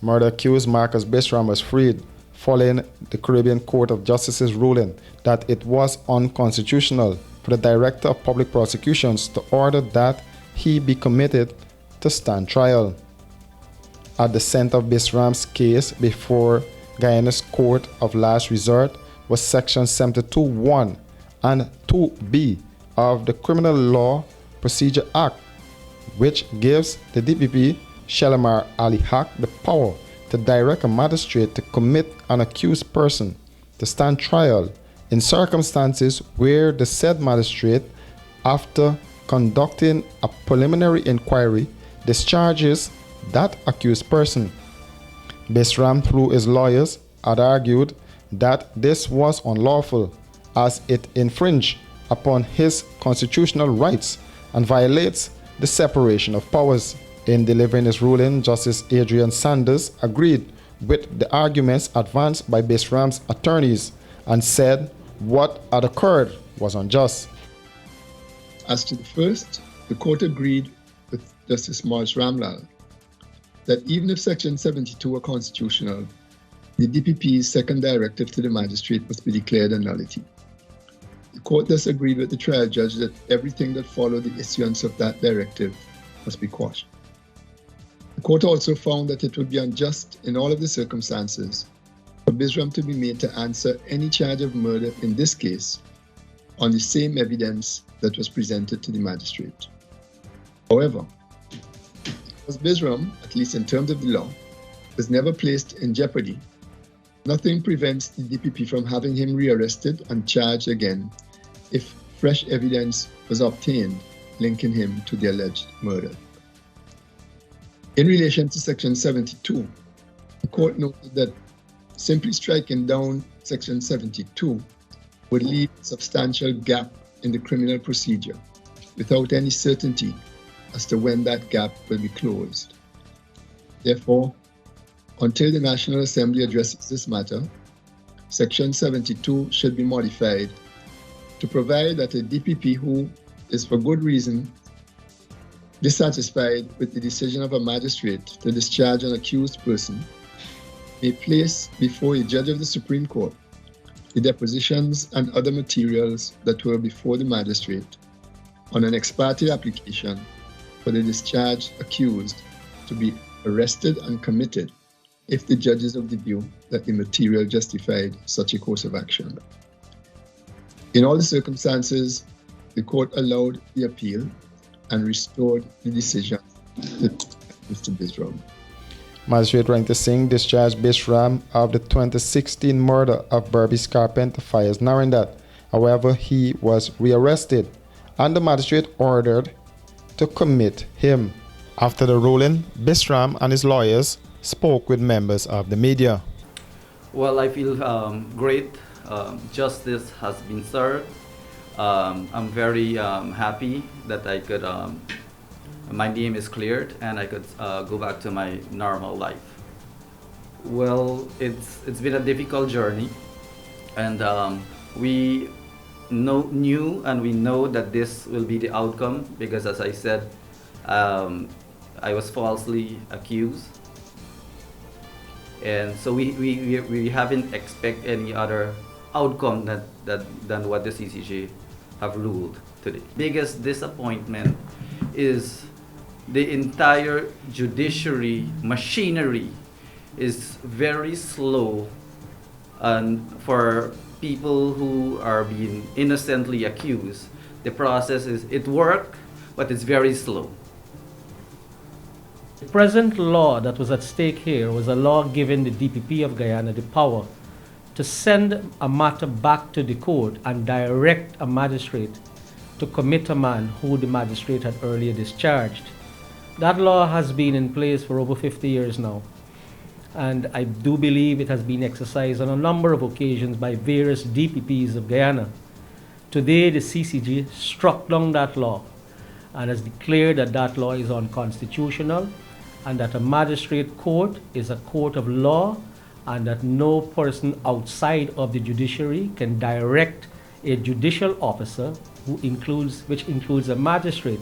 Murder accused Marcus Bisram was freed following the Caribbean Court of Justice's ruling that it was unconstitutional for the Director of Public Prosecutions to order that he be committed to stand trial. At the center of Bisram's case before Guyana's Court of Last Resort was Section 72(1) and 2(b) of the Criminal Law Procedure Act, which gives the DPP Shalimar Ali Haq the power to direct a magistrate to commit an accused person to stand trial in circumstances where the said magistrate, after conducting a preliminary inquiry, discharges that accused person. Bisram, through his lawyers, had argued that this was unlawful as it infringed upon his constitutional rights and violates the separation of powers. In delivering his ruling, Justice Adrian Sanders agreed with the arguments advanced by Bisram's attorneys and said what had occurred was unjust. As to the first, the court agreed with Justice Morris Ramlal that even if Section 72 were constitutional, the DPP's second directive to the magistrate must be declared a nullity. The court thus agreed with the trial judge that everything that followed the issuance of that directive must be quashed. The court also found that it would be unjust in all of the circumstances for Bisram to be made to answer any charge of murder in this case on the same evidence that was presented to the magistrate. However, as Bisram, at least in terms of the law, was never placed in jeopardy, nothing prevents the DPP from having him rearrested and charged again if fresh evidence was obtained linking him to the alleged murder. In relation to Section 72, the court noted that simply striking down Section 72 would leave a substantial gap in the criminal procedure without any certainty as to when that gap will be closed. Therefore, until the National Assembly addresses this matter, Section 72 should be modified to provide that a DPP who is for good reason dissatisfied with the decision of a magistrate to discharge an accused person may place before a judge of the Supreme Court the depositions and other materials that were before the magistrate on an ex parte application for the discharged accused to be arrested and committed if the judge is of the view that the material justified such a course of action. In all the circumstances, the court allowed the appeal and restored the decision to Mr. Bisram. Magistrate Rangta Singh discharged Bisram of the 2016 murder of Berbice Carpenter Fires Narindat. However, he was rearrested and the magistrate ordered to commit him. After the ruling, Bisram and his lawyers spoke with members of the media. Well, I feel great. Justice has been served. I'm very happy that I could, my name is cleared and I could go back to my normal life. Well, it's been a difficult journey, and we knew and we know that this will be the outcome because, as I said, I was falsely accused. And so we haven't expect any other outcome than what the CCJ have ruled today. Biggest disappointment is the entire judiciary machinery is very slow, and for people who are being innocently accused, the process it works, but it's very slow. The present law that was at stake here was a law giving the DPP of Guyana the power to send a matter back to the court and direct a magistrate to commit a man who the magistrate had earlier discharged. That law has been in place for over 50 years now, and I do believe it has been exercised on a number of occasions by various DPPs of Guyana. Today, the CCJ struck down that law and has declared that that law is unconstitutional and that a magistrate court is a court of law and that no person outside of the judiciary can direct a judicial officer which includes a magistrate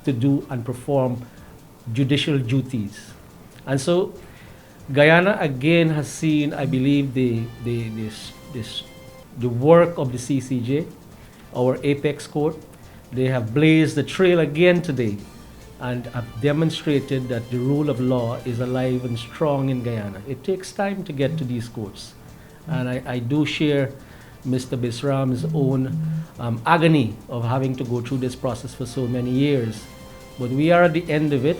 to do and perform judicial duties. And so Guyana again has seen, I believe, the work of the CCJ, our apex court. They have blazed the trail again today and have demonstrated that the rule of law is alive and strong in Guyana. It takes time to get to these courts. And I do share Mr. Bisram's own agony of having to go through this process for so many years. But we are at the end of it.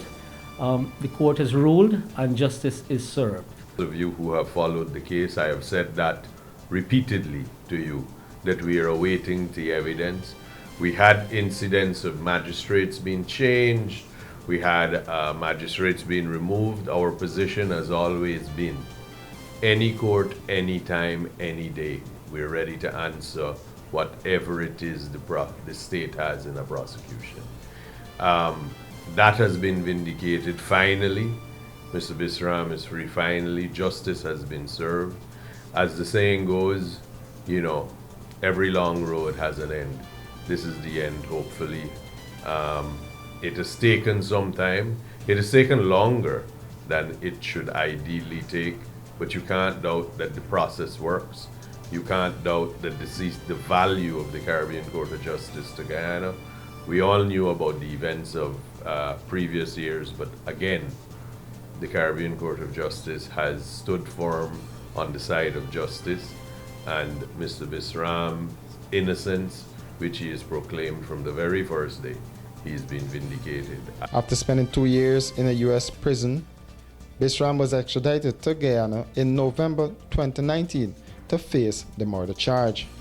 The court has ruled and justice is served. Those of you who have followed the case, I have said that repeatedly to you, that we are awaiting the evidence. We had incidents of magistrates being changed. We had magistrates being removed. Our position has always been any court, anytime, any day. We're ready to answer whatever it is the state has in a prosecution. That has been vindicated finally. Mr. Bisram is free finally. Justice has been served. As the saying goes, you know, every long road has an end. This is the end, hopefully. It has taken some time. It has taken longer than it should ideally take, but you can't doubt that the process works. You can't doubt that the value of the Caribbean Court of Justice to Guyana. We all knew about the events of previous years, but again, the Caribbean Court of Justice has stood firm on the side of justice, and Mr. Bisram's innocence, which he has proclaimed from the very first day, he's been vindicated. After spending 2 years in a U.S. prison, Bisram was extradited to Guyana in November 2019 to face the murder charge.